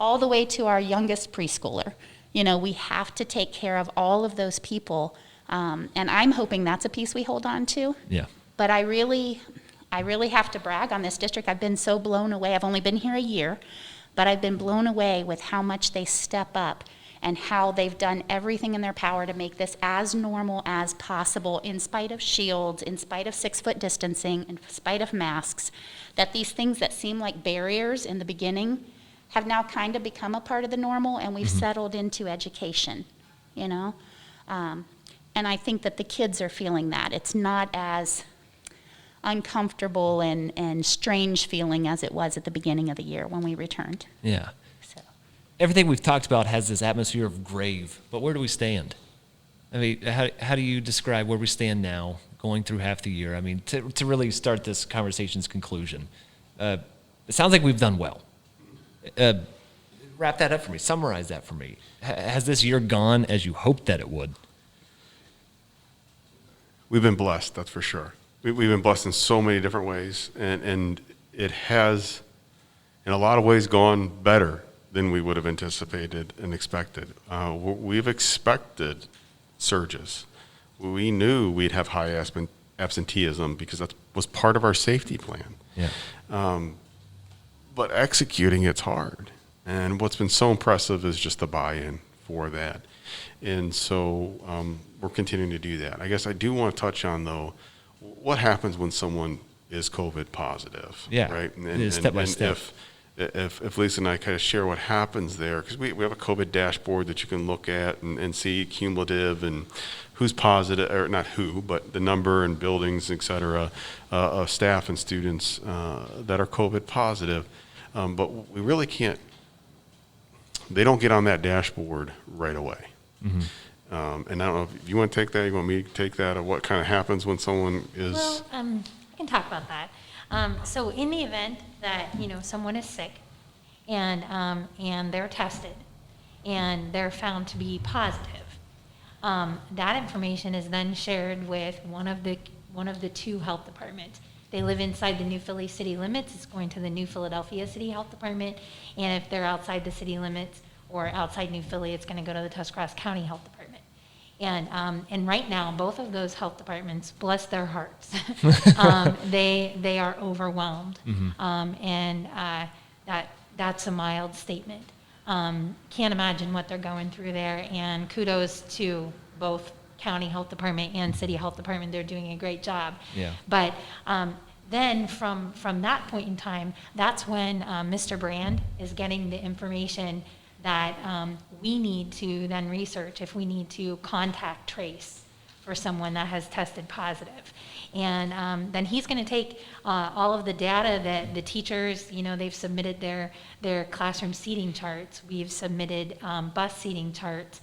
all the way to our youngest preschooler. You know, we have to take care of all of those people. And I'm hoping that's a piece we hold on to. Yeah. But I really have to brag on this district. I've been so blown away. I've only been here a year, but I've been blown away with how much they step up and how they've done everything in their power to make this as normal as possible, in spite of shields, in spite of 6-foot distancing, in spite of masks, that these things that seem like barriers in the beginning have now kind of become a part of the normal, and we've settled into education, you know? And I think that the kids are feeling that. It's not as uncomfortable and strange feeling as it was at the beginning of the year when we returned. Yeah. So. Everything we've talked about has this atmosphere of grave, but where do we stand? I mean, how do you describe where we stand now, going through half the year? I mean, to really start this conversation's conclusion. It sounds like we've done well. Wrap that up for me. Summarize that for me. Has this year gone as you hoped that it would? We've been blessed, that's for sure. We've been blessed in so many different ways, and it has, in a lot of ways, gone better than we would have anticipated and expected. We've expected surges. We knew we'd have high absenteeism because that was part of our safety plan. Yeah. But executing it's hard. And what's been so impressive is just the buy-in for that. And so we're continuing to do that. I guess I do want to touch on, though, what happens when someone is COVID positive? Yeah, right. and step by step. If Lisa and I kind of share what happens there, because we have a COVID dashboard that you can look at and see cumulative and who's positive, or not who, but the number and buildings, et cetera, of staff and students that are COVID positive. But we really can't, they don't get on that dashboard right away. Mm-hmm. And I don't know if you want to take that, you want me to take that, or what kind of happens when someone is... Well, I can talk about that. So in the event that, someone is sick and they're tested and they're found to be positive, that information is then shared with one of the two health departments. They live inside the New Philly city limits, it's going to the New Philadelphia City Health Department, and if they're outside the city limits or outside New Philly, it's going to go to the Tuscarawas County Health Department. And right now, both of those health departments, bless their hearts, they are overwhelmed, and that's a mild statement. Can't imagine what they're going through there, and kudos to both county health department and city health department. They're doing a great job. Yeah. But then from that point in time, that's when Mr. Brand is getting the information that we need to then research if we need to contact trace for someone that has tested positive. And then he's going to take all of the data that the teachers, they've submitted their classroom seating charts. We've submitted bus seating charts,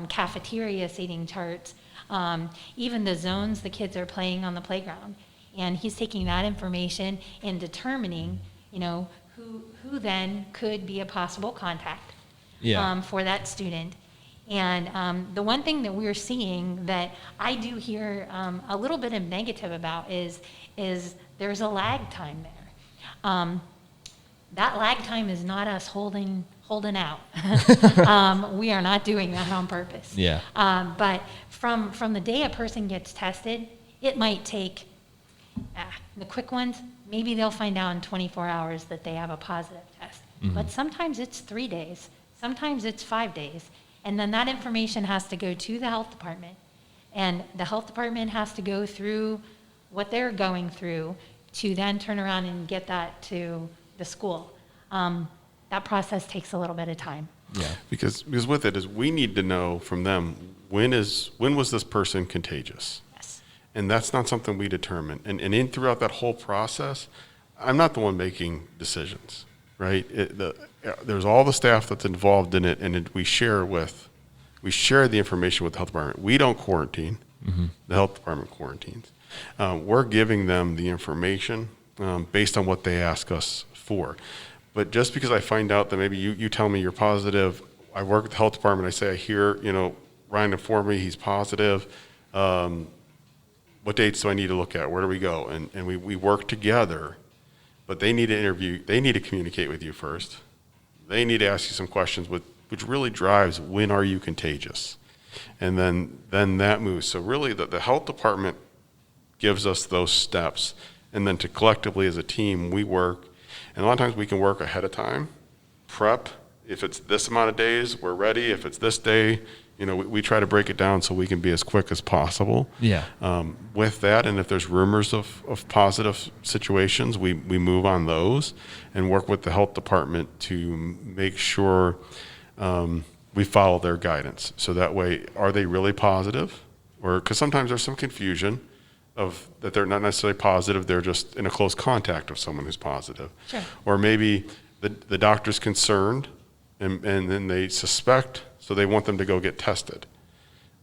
cafeteria seating charts, even the zones the kids are playing on the playground. And he's taking that information and determining, who then could be a possible contact Yeah. for that student. And the one thing that we're seeing that I do hear a little bit of negative about is there's a lag time there. That lag time is not us holding out. We are not doing that on purpose. Yeah. But from the day a person gets tested, it might take the quick ones. Maybe they'll find out in 24 hours that they have a positive test. But sometimes it's 3 days. Sometimes it's 5 days. And then that information has to go to the health department. And the health department has to go through what they're going through to then turn around and get that to the school. That process takes a little bit of time. Yeah. Because with it is we need to know from them, when was this person contagious? Yes. And that's not something we determine. And in throughout that whole process, I'm not the one making decisions, right? There's all the staff that's involved in it, and we share the information with the health department. We don't quarantine. The health department quarantines. We're giving them the information based on what they ask us for. But just because I find out that maybe you tell me you're positive, I work with the health department, I say I hear, Ryan informed me he's positive. What dates do I need to look at? Where do we go? And we work together, but they need to communicate with you first. They need to ask you some questions, which really drives when are you contagious? And then that moves. So really the health department gives us those steps, and then to collectively as a team, we work. And a lot of times we can work ahead of time, prep. If it's this amount of days, we're ready. If it's this day, we try to break it down so we can be as quick as possible. Yeah. With that, and if there's rumors of positive situations, we move on those and work with the health department to make sure we follow their guidance. So that way, are they really positive? Or because sometimes there's some confusion of that they're not necessarily positive, they're just in a close contact of someone who's positive. Sure. Or maybe the doctor's concerned and then they suspect, so they want them to go get tested.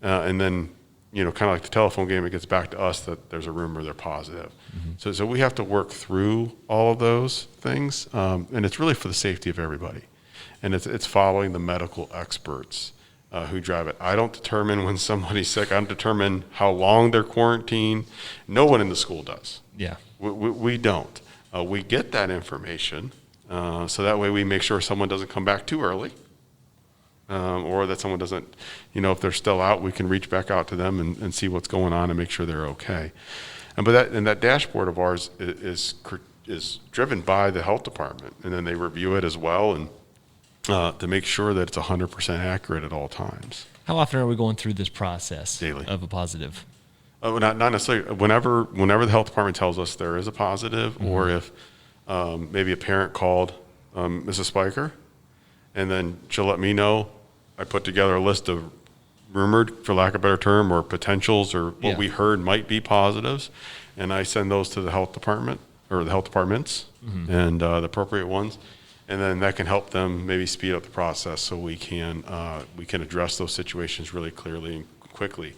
And then, kind of like the telephone game, it gets back to us that there's a rumor they're positive. So we have to work through all of those things, and it's really for the safety of everybody. And it's following the medical experts who drive it. I don't determine when somebody's sick. I don't determine how long they're quarantined. No one in the school does. Yeah. We don't. We get that information, so that way we make sure someone doesn't come back too early, or that someone doesn't, if they're still out, we can reach back out to them and see what's going on and make sure they're okay. And that dashboard of ours is driven by the health department, and then they review it as well, and to make sure that it's 100% accurate at all times. How often are we going through this process Daily. of a positive? Not necessarily. Whenever the health department tells us there is a positive, or if maybe a parent called Mrs. Spiker, and then she'll let me know. I put together a list of rumored, for lack of a better term, or potentials, or what we heard might be positives, and I send those to the health department or the health departments and the appropriate ones. And then that can help them maybe speed up the process so we can address those situations really clearly and quickly.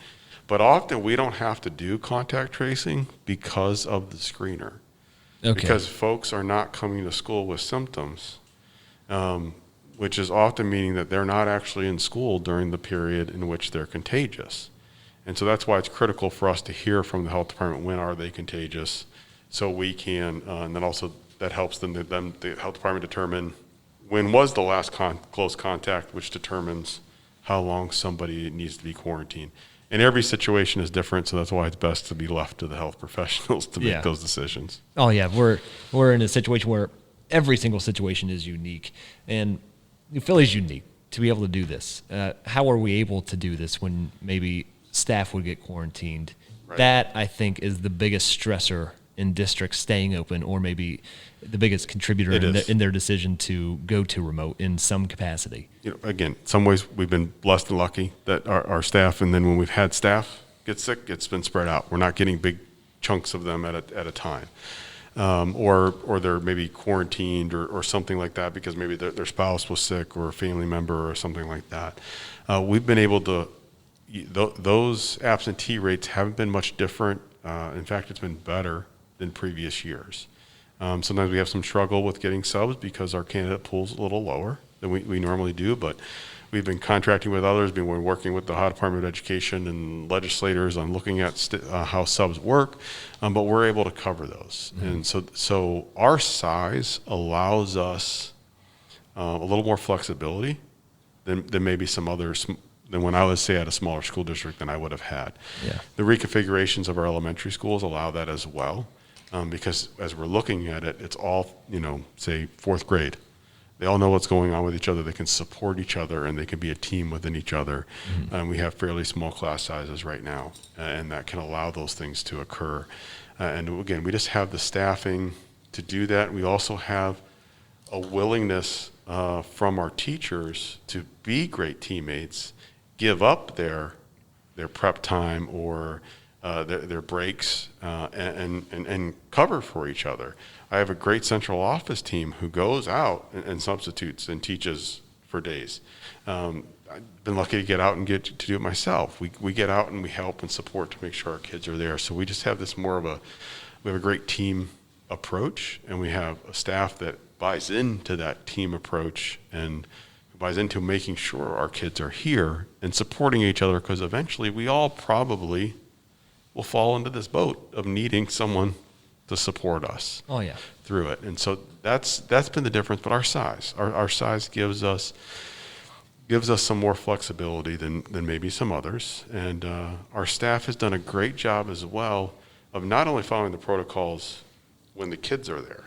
But often we don't have to do contact tracing because of the screener. Okay. Because folks are not coming to school with symptoms, which is often meaning that they're not actually in school during the period in which they're contagious. And so that's why it's critical for us to hear from the health department when are they contagious, so we can, and then also that helps the health department determine when was the last close contact, which determines how long somebody needs to be quarantined. And every situation is different, so that's why it's best to be left to the health professionals to make those decisions. Oh yeah, we're in a situation where every single situation is unique, and Philly's unique to be able to do this. How are we able to do this when maybe staff would get quarantined? Right. That I think is the biggest stressor in districts staying open, or maybe the biggest contributor in their decision to go to remote in some capacity. Again, in some ways we've been blessed and lucky that our staff, and then when we've had staff get sick, it's been spread out. We're not getting big chunks of them at a time. Or they're maybe quarantined or something like that because maybe their spouse was sick or a family member or something like that. We've been able to, those absentee rates haven't been much different. In fact, it's been better than previous years. Sometimes we have some struggle with getting subs because our candidate pool's a little lower than we normally do, but we've been contracting with others, been working with the Ohio Department of Education and legislators on looking at how subs work, but we're able to cover those. And so our size allows us a little more flexibility than maybe some others, than when I was, say, at a smaller school district than I would have had. Yeah. The reconfigurations of our elementary schools allow that as well, because as we're looking at it, it's all, say, fourth grade. They all know what's going on with each other. They can support each other, and they can be a team within each other. We have fairly small class sizes right now, and that can allow those things to occur. And again, we just have the staffing to do that. We also have a willingness from our teachers to be great teammates, give up their prep time or their breaks, and cover for each other. I have a great central office team who goes out and substitutes and teaches for days. I've been lucky to get out and get to do it myself. We get out and we help and support to make sure our kids are there. So we just have this we have a great team approach, and we have a staff that buys into that team approach and buys into making sure our kids are here and supporting each other, because eventually we all probably will fall into this boat of needing someone to support us through it. And so that's been the difference. But our size gives us some more flexibility than maybe some others. And our staff has done a great job as well of not only following the protocols when the kids are there,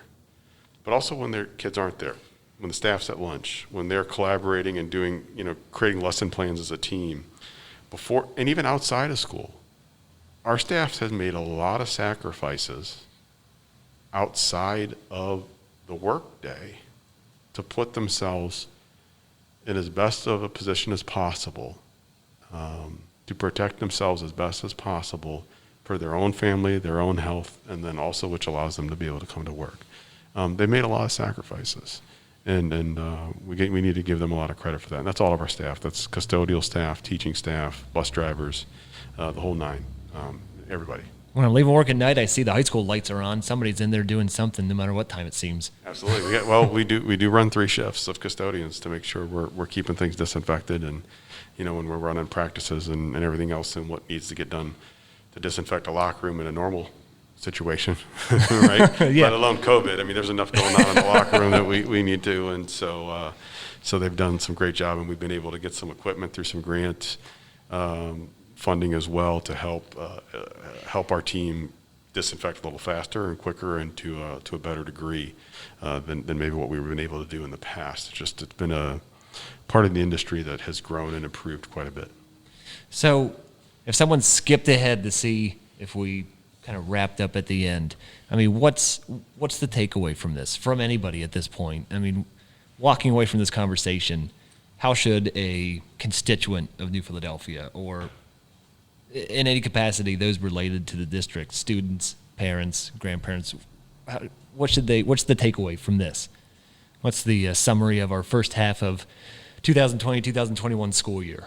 but also when their kids aren't there, when the staff's at lunch, when they're collaborating and doing, creating lesson plans as a team before and even outside of school. Our staff has made a lot of sacrifices outside of the workday to put themselves in as best of a position as possible, to protect themselves as best as possible for their own family, their own health, and then also which allows them to be able to come to work. They made a lot of sacrifices, and we need to give them a lot of credit for that. And that's all of our staff. That's custodial staff, teaching staff, bus drivers, the whole nine, everybody. When I'm leaving work at night, I see the high school lights are on. Somebody's in there doing something, no matter what time it seems. Absolutely. We do run 3 shifts of custodians to make sure we're keeping things disinfected, and when we're running practices and everything else and what needs to get done to disinfect a locker room in a normal situation, right? Yeah. Let alone COVID. I mean, there's enough going on in the locker room that we need to, and so they've done some great job, and we've been able to get some equipment through some grant funding as well to help our team disinfect a little faster and quicker and to a better degree than maybe what we've been able to do in the past. It's been a part of the industry that has grown and improved quite a bit. So if someone skipped ahead to see if we kind of wrapped up at the end, I mean, what's the takeaway from this, from anybody at this point? I mean, walking away from this conversation, how should a constituent of New Philadelphia, or in any capacity, those related to the district, students, parents, grandparents, what's the takeaway from this? What's the summary of our first half of 2020-2021 school year?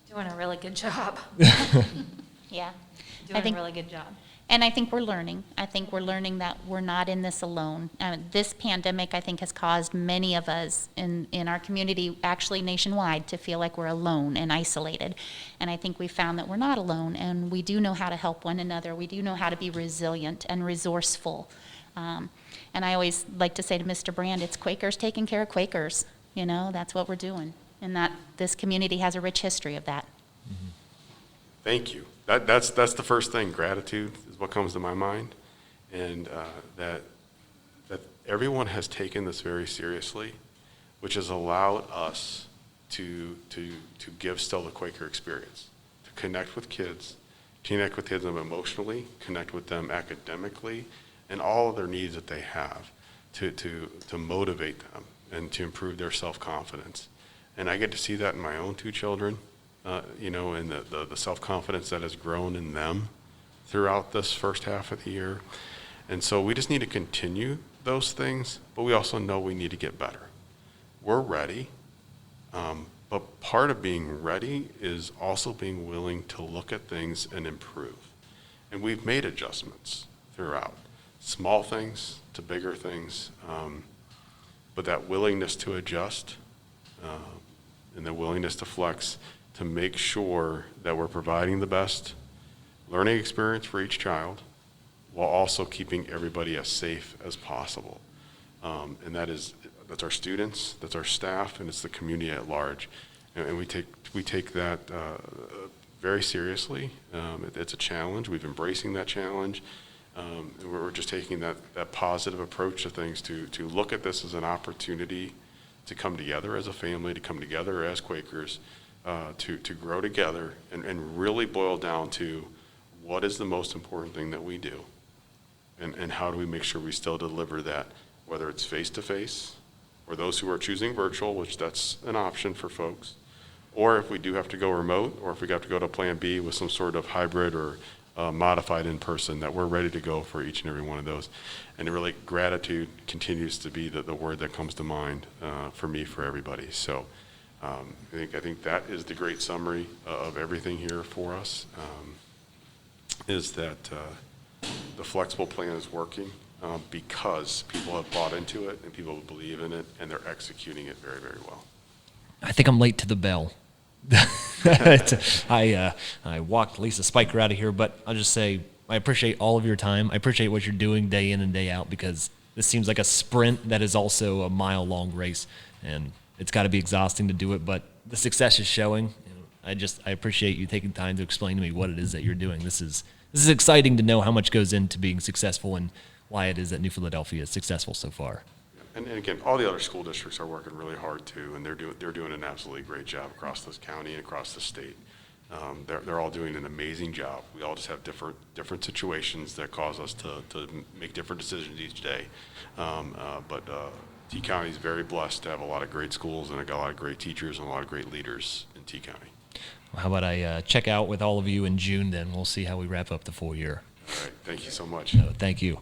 Doing a really good job. Yeah. Doing a really good job. And I think we're learning. I think we're learning that we're not in this alone. This pandemic, I think, has caused many of us in our community, actually nationwide, to feel like we're alone and isolated. And I think we found that we're not alone, and we do know how to help one another. We do know how to be resilient and resourceful. And I always like to say to Mr. Brand, it's Quakers taking care of Quakers. That's what we're doing. And that this community has a rich history of that. Mm-hmm. Thank you. That's the first thing. Gratitude is what comes to my mind, and that everyone has taken this very seriously, which has allowed us to give still the Quaker experience, to connect with kids, emotionally, connect with them academically, and all of their needs that they have, to motivate them and to improve their self-confidence. And I get to see that in my own 2 children. And the self-confidence that has grown in them throughout this first half of the year. And so we just need to continue those things, but we also know we need to get better. We're ready, but part of being ready is also being willing to look at things and improve. And we've made adjustments throughout. small things to bigger things, but that willingness to adjust and the willingness to flex to make sure that we're providing the best learning experience for each child while also keeping everybody as safe as possible. And that's our students, that's our staff, and it's the community at large. And we take that very seriously. It's a challenge. We've embracing that challenge. And we're just taking that positive approach to things to look at this as an opportunity to come together as a family, to come together as Quakers, to grow together and really boil down to what is the most important thing that we do, and how do we make sure we still deliver that, whether it's face-to-face, or those who are choosing virtual, which that's an option for folks, or if we do have to go remote, or if we have to go to plan B with some sort of hybrid or modified in person, that we're ready to go for each and every one of those. And really, gratitude continues to be the word that comes to mind for me, for everybody. So I think that is the great summary of everything here for us, is that the flexible plan is working because people have bought into it and people believe in it and they're executing it very, very well. I think I'm late to the bell. I walked Lisa Spiker out of here, but I'll just say I appreciate all of your time. I appreciate what you're doing day in and day out, because this seems like a sprint that is also a mile-long race, and it's got to be exhausting to do it, but the success is showing. I appreciate you taking time to explain to me what it is that you're doing. This is exciting to know how much goes into being successful and why it is that New Philadelphia is successful so far. And again, all the other school districts are working really hard too, and they're doing an absolutely great job across this county and across the state. They're all doing an amazing job. We all just have different situations that cause us to make different decisions each day. But T County is very blessed to have a lot of great schools, and I got a lot of great teachers and a lot of great leaders in T County. Well, how about I check out with all of you in June, then we'll see how we wrap up the full year. All right, thank you so much. So, thank you.